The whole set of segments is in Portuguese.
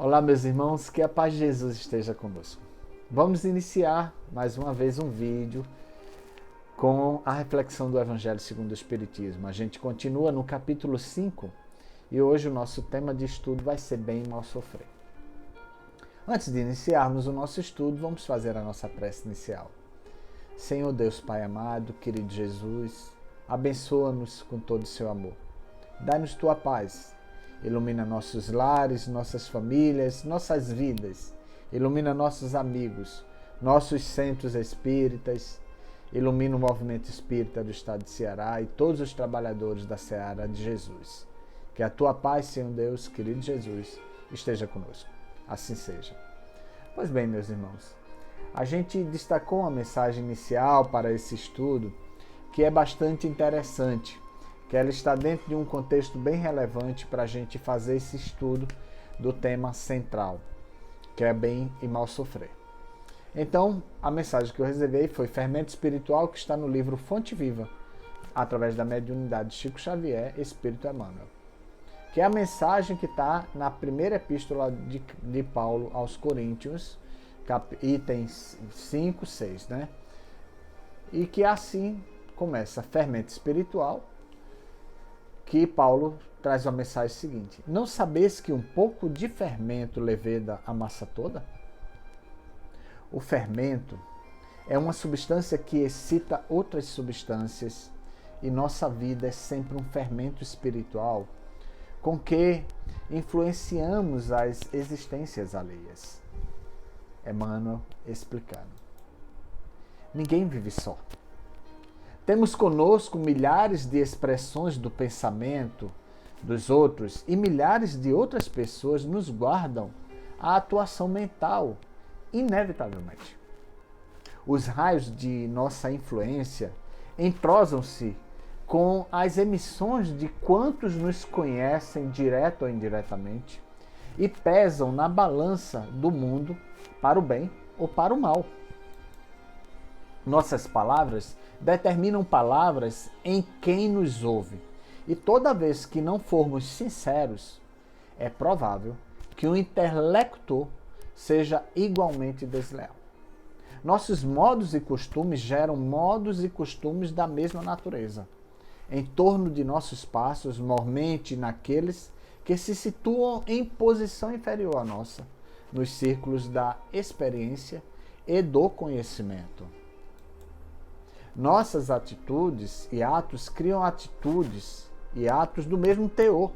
Olá, meus irmãos, que a paz de Jesus esteja conosco. Vamos iniciar mais uma vez um vídeo com a reflexão do Evangelho segundo o Espiritismo. A gente continua no capítulo 5 e hoje o nosso tema de estudo vai ser bem mal sofrer. Antes de iniciarmos o nosso estudo, vamos fazer a nossa prece inicial. Senhor Deus Pai amado, querido Jesus, abençoa-nos com todo o seu amor. Dá-nos tua paz. Ilumina nossos lares, nossas famílias, nossas vidas. Ilumina nossos amigos, nossos centros espíritas. Ilumina o movimento espírita do estado de Ceará e todos os trabalhadores da Seara de Jesus. Que a tua paz, Senhor Deus, querido Jesus, esteja conosco. Assim seja. Pois bem, meus irmãos, a gente destacou uma mensagem inicial para esse estudo que é bastante interessante, que ela está dentro de um contexto bem relevante para a gente fazer esse estudo do tema central, que é bem e mal sofrer. Então, a mensagem que eu reservei foi Fermento Espiritual, que está no livro Fonte Viva, através da mediunidade de Chico Xavier, Espírito Emmanuel, que é a mensagem que está na primeira epístola de Paulo aos Coríntios, itens 5, 6, né? E que assim começa: Fermento Espiritual, que Paulo traz uma mensagem seguinte: não sabeis que um pouco de fermento leveda a massa toda? O fermento é uma substância que excita outras substâncias e nossa vida é sempre um fermento espiritual com que influenciamos as existências alheias. Emmanuel explicando. Ninguém vive só. Temos conosco milhares de expressões do pensamento dos outros e milhares de outras pessoas nos guardam a atuação mental, inevitavelmente. Os raios de nossa influência entrosam-se com as emissões de quantos nos conhecem direto ou indiretamente e pesam na balança do mundo para o bem ou para o mal. Nossas palavras determinam palavras em quem nos ouve. E toda vez que não formos sinceros, é provável que o interlocutor seja igualmente desleal. Nossos modos e costumes geram modos e costumes da mesma natureza, em torno de nossos passos, mormente naqueles que se situam em posição inferior à nossa, nos círculos da experiência e do conhecimento. Nossas atitudes e atos criam atitudes e atos do mesmo teor,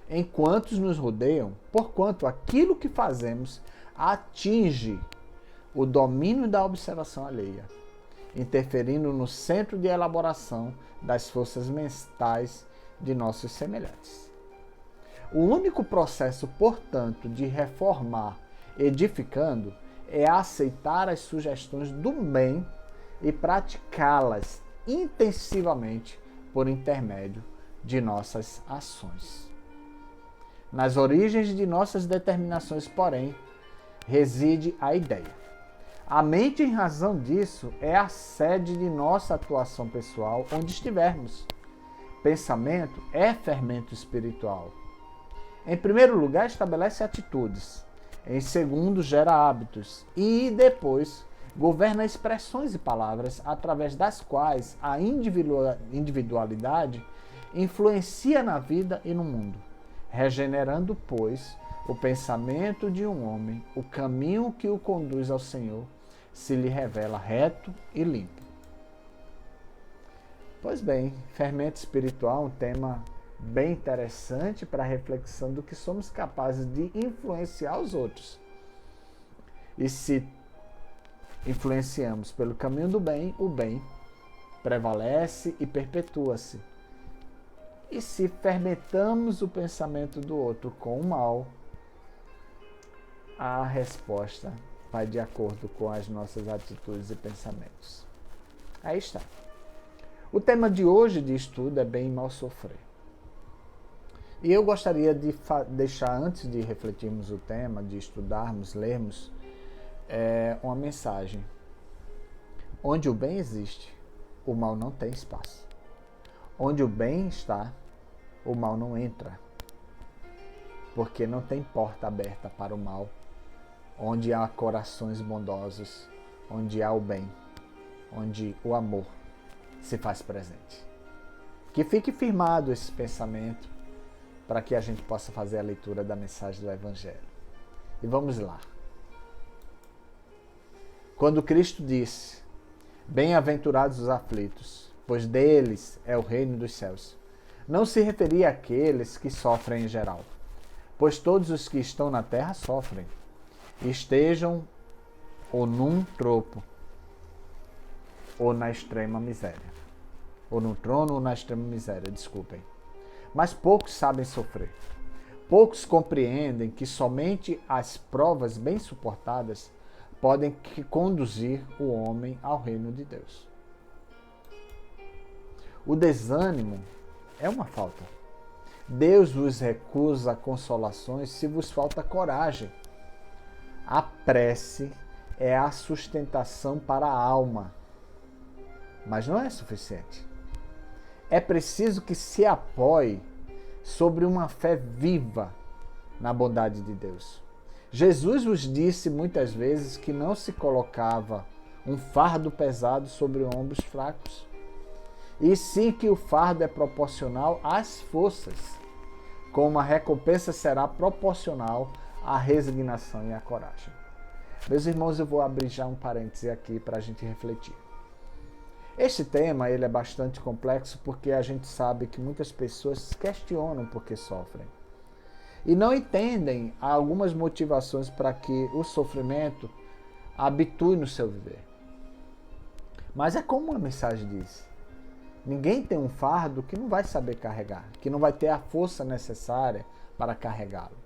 enquanto nos rodeiam, porquanto aquilo que fazemos atinge o domínio da observação alheia, interferindo no centro de elaboração das forças mentais de nossos semelhantes. O único processo, portanto, de reformar edificando é aceitar as sugestões do bem e praticá-las intensivamente por intermédio de nossas ações. Nas origens de nossas determinações, porém, reside a ideia. A mente, em razão disso, é a sede de nossa atuação pessoal onde estivermos. Pensamento é fermento espiritual. Em primeiro lugar, estabelece atitudes. Em segundo, gera hábitos. E depois, governa expressões e palavras através das quais a individualidade influencia na vida e no mundo, regenerando, pois, o pensamento de um homem, o caminho que o conduz ao Senhor, se lhe revela reto e limpo. Pois bem, fermento espiritual é um tema bem interessante para a reflexão do que somos capazes de influenciar os outros. E se influenciamos pelo caminho do bem, o bem prevalece e perpetua-se. E se fermentamos o pensamento do outro com o mal, a resposta vai de acordo com as nossas atitudes e pensamentos. Aí está. O tema de hoje de estudo é bem e mal sofrer. E eu gostaria de deixar, antes de refletirmos o tema, de estudarmos, lermos, uma mensagem. Onde o bem existe, o mal não tem espaço. Onde o bem está, o mal não entra. porque não tem porta aberta para o mal, onde há corações bondosos, onde há o bem, onde o amor se faz presente. Que fique firmado esse pensamento para que a gente possa fazer a leitura da mensagem do Evangelho. E vamos lá. Quando Cristo disse: bem-aventurados os aflitos, pois deles é o reino dos céus, não se referia àqueles que sofrem em geral, pois todos os que estão na terra sofrem, estejam ou num tropo, ou na extrema miséria. Ou no trono ou na extrema miséria, desculpem. Mas poucos sabem sofrer. Poucos compreendem que somente as provas bem suportadas podem conduzir o homem ao reino de Deus. O desânimo é uma falta. Deus vos recusa consolações se vos falta coragem. A prece é a sustentação para a alma, mas não é suficiente. É preciso que se apoie sobre uma fé viva na bondade de Deus. Jesus vos disse muitas vezes que não se colocava um fardo pesado sobre ombros fracos, e sim que o fardo é proporcional às forças, como a recompensa será proporcional à resignação e à coragem. Meus irmãos, eu vou abrir já um parêntese aqui para a gente refletir. Este tema ele é bastante complexo porque a gente sabe que muitas pessoas questionam por que sofrem e não entendem algumas motivações para que o sofrimento habitue no seu viver. Mas é como a mensagem diz: ninguém tem um fardo que não vai saber carregar, que não vai ter a força necessária para carregá-lo.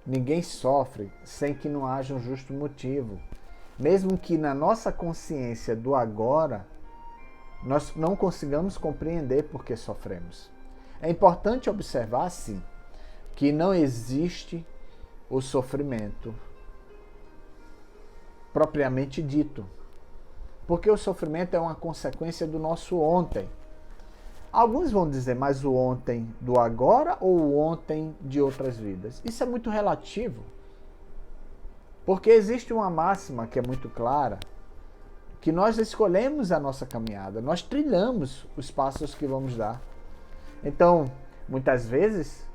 Ninguém sofre sem que não haja um justo motivo. Mesmo que na nossa consciência do agora, nós não consigamos compreender por que sofremos. É importante observar, sim, que não existe o sofrimento propriamente dito. Porque o sofrimento é uma consequência do nosso ontem. Alguns vão dizer, mas o ontem do agora ou o ontem de outras vidas? Isso é muito relativo. Porque existe uma máxima que é muito clara, que nós escolhemos a nossa caminhada, nós trilhamos os passos que vamos dar. Então, muitas vezes,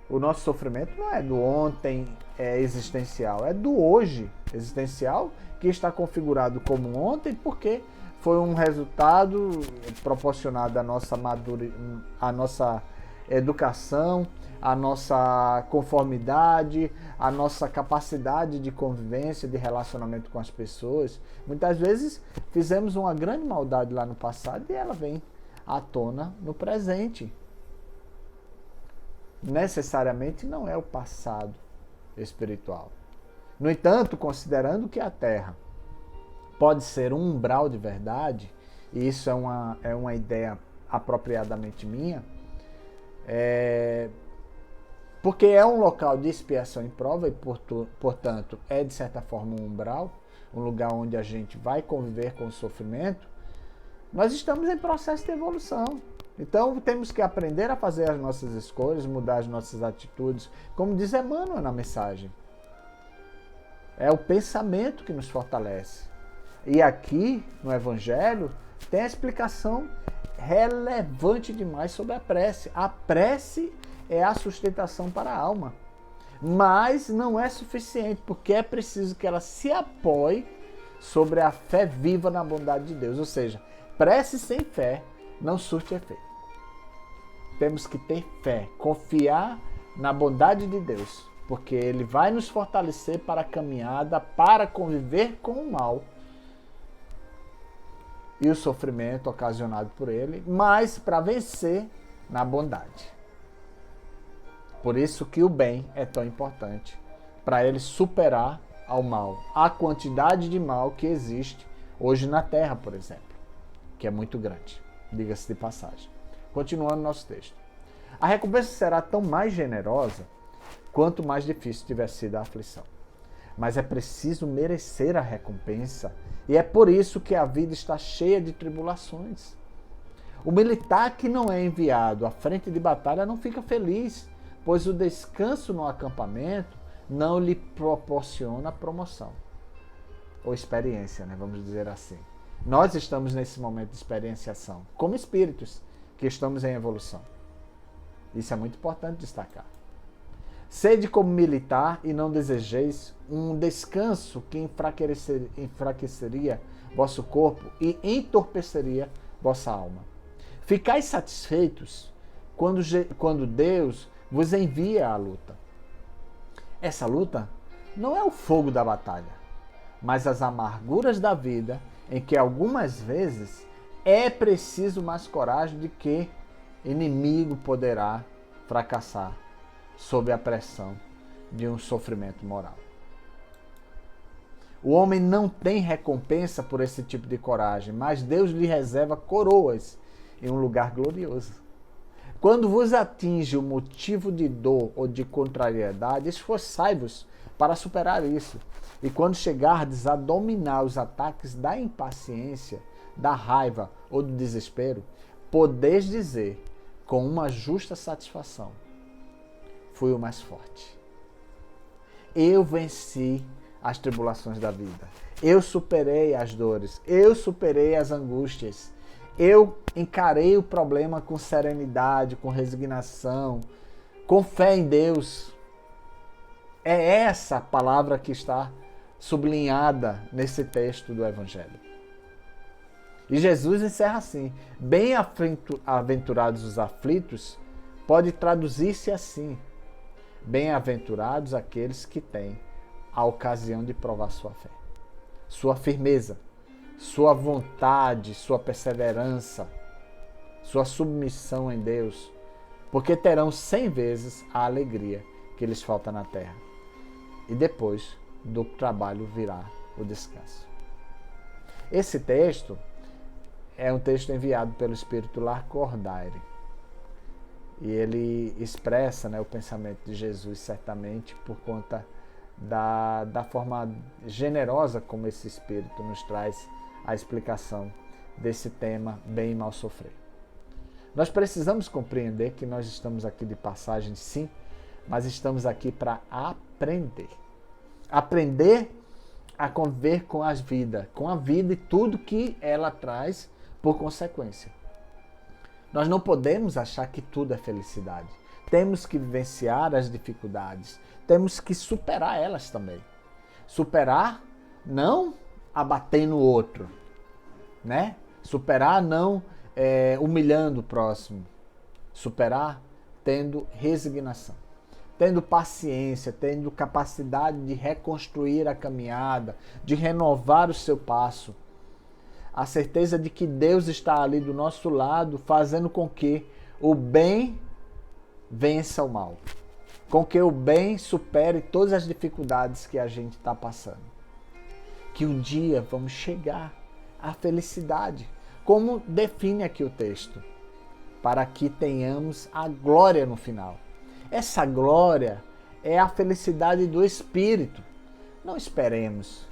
o nosso sofrimento não é do ontem existencial, é do hoje existencial, que está configurado como ontem, porque foi um resultado proporcionado à nossa à nossa educação, à nossa conformidade, à nossa capacidade de convivência, de relacionamento com as pessoas. Muitas vezes fizemos uma grande maldade lá no passado e ela vem à tona no presente. Necessariamente não é o passado espiritual. No entanto, considerando que a Terra pode ser um umbral de verdade, e isso é uma ideia apropriadamente minha, porque é um local de expiação e prova e, portanto, é de certa forma um umbral, um lugar onde a gente vai conviver com o sofrimento, nós estamos em processo de evolução. Então, temos que aprender a fazer as nossas escolhas, mudar as nossas atitudes, como diz Emmanuel na mensagem. É o pensamento que nos fortalece. E aqui, no Evangelho, tem a explicação relevante demais sobre a prece. A prece é a sustentação para a alma. Mas não é suficiente, porque é preciso que ela se apoie sobre a fé viva na bondade de Deus. Ou seja, prece sem fé não surte efeito. Temos que ter fé, confiar na bondade de Deus, porque Ele vai nos fortalecer para a caminhada, para conviver com o mal e o sofrimento ocasionado por ele, mas para vencer na bondade. Por isso que o bem é tão importante, para ele superar ao mal, a quantidade de mal que existe hoje na Terra, por exemplo, que é muito grande, diga-se de passagem. Continuando nosso texto. A recompensa será tão mais generosa quanto mais difícil tiver sido a aflição. Mas é preciso merecer a recompensa, e é por isso que a vida está cheia de tribulações. O militar que não é enviado à frente de batalha não fica feliz, pois o descanso no acampamento não lhe proporciona promoção ou experiência, né? Vamos dizer assim. Nós estamos nesse momento de experienciação, como espíritos que estamos em evolução. Isso é muito importante destacar. Sede como militar e não desejeis um descanso que enfraqueceria vosso corpo e entorpeceria vossa alma. Ficais satisfeitos quando Deus vos envia a luta. Essa luta não é o fogo da batalha, mas as amarguras da vida, em que algumas vezes é preciso mais coragem de que inimigo poderá fracassar sob a pressão de um sofrimento moral. O homem não tem recompensa por esse tipo de coragem, mas Deus lhe reserva coroas em um lugar glorioso. Quando vos atinge o motivo de dor ou de contrariedade, esforçai-vos para superar isso. E quando chegardes a dominar os ataques da impaciência, da raiva ou do desespero, podeis dizer com uma justa satisfação: fui o mais forte. Eu venci as tribulações da vida. Eu superei as dores. Eu superei as angústias. Eu encarei o problema com serenidade, com resignação, com fé em Deus. É essa palavra que está sublinhada nesse texto do Evangelho. E Jesus encerra assim: bem-aventurados os aflitos, pode traduzir-se assim: bem-aventurados aqueles que têm a ocasião de provar sua fé, sua firmeza, sua vontade, sua perseverança, sua submissão em Deus, porque terão 100 vezes a alegria que lhes falta na terra. E depois do trabalho virá o descanso. Esse texto é um texto enviado pelo Espírito Lacordaire. E ele expressa, né, o pensamento de Jesus, certamente, por conta da forma generosa como esse Espírito nos traz a explicação desse tema, bem e mal sofrer. Nós precisamos compreender que nós estamos aqui de passagem, sim, mas estamos aqui para aprender. Aprender a conviver com a vida e tudo que ela traz por consequência. Nós não podemos achar que tudo é felicidade. Temos que vivenciar as dificuldades. Temos que superar elas também. Superar não abatendo o outro, né? Superar não humilhando o próximo. Superar tendo resignação, tendo paciência, tendo capacidade de reconstruir a caminhada, de renovar o seu passo. A certeza de que Deus está ali do nosso lado, fazendo com que o bem vença o mal. Com que o bem supere todas as dificuldades que a gente está passando. Que um dia vamos chegar à felicidade, como define aqui o texto, para que tenhamos a glória no final. Essa glória é a felicidade do Espírito. Não esperemos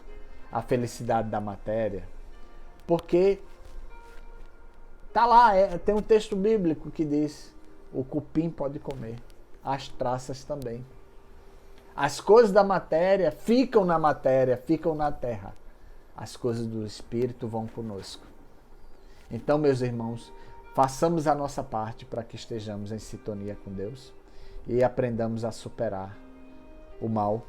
a felicidade da matéria, porque tá lá, tem um texto bíblico que diz: o cupim pode comer, as traças também. As coisas da matéria, ficam na terra. As coisas do Espírito vão conosco. Então, meus irmãos, façamos a nossa parte para que estejamos em sintonia com Deus e aprendamos a superar o mal,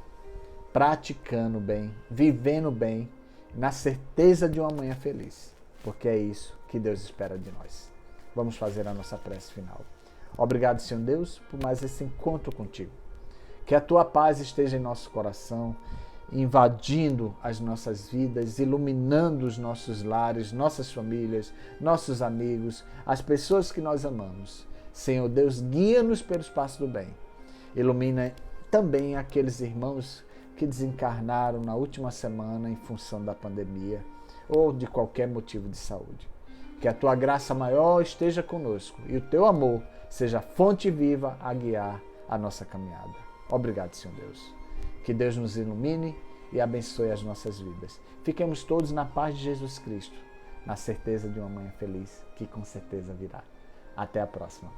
praticando bem, vivendo bem, na certeza de uma manhã feliz, porque é isso que Deus espera de nós. Vamos fazer a nossa prece final. Obrigado, Senhor Deus, por mais esse encontro contigo. Que a tua paz esteja em nosso coração, invadindo as nossas vidas, iluminando os nossos lares, nossas famílias, nossos amigos, as pessoas que nós amamos. Senhor Deus, guia-nos pelo espaço do bem. Ilumina também aqueles irmãos que desencarnaram na última semana em função da pandemia ou de qualquer motivo de saúde. Que a tua graça maior esteja conosco e o teu amor seja fonte viva a guiar a nossa caminhada. Obrigado, Senhor Deus. Que Deus nos ilumine e abençoe as nossas vidas. Fiquemos todos na paz de Jesus Cristo, na certeza de uma manhã feliz que com certeza virá. Até a próxima.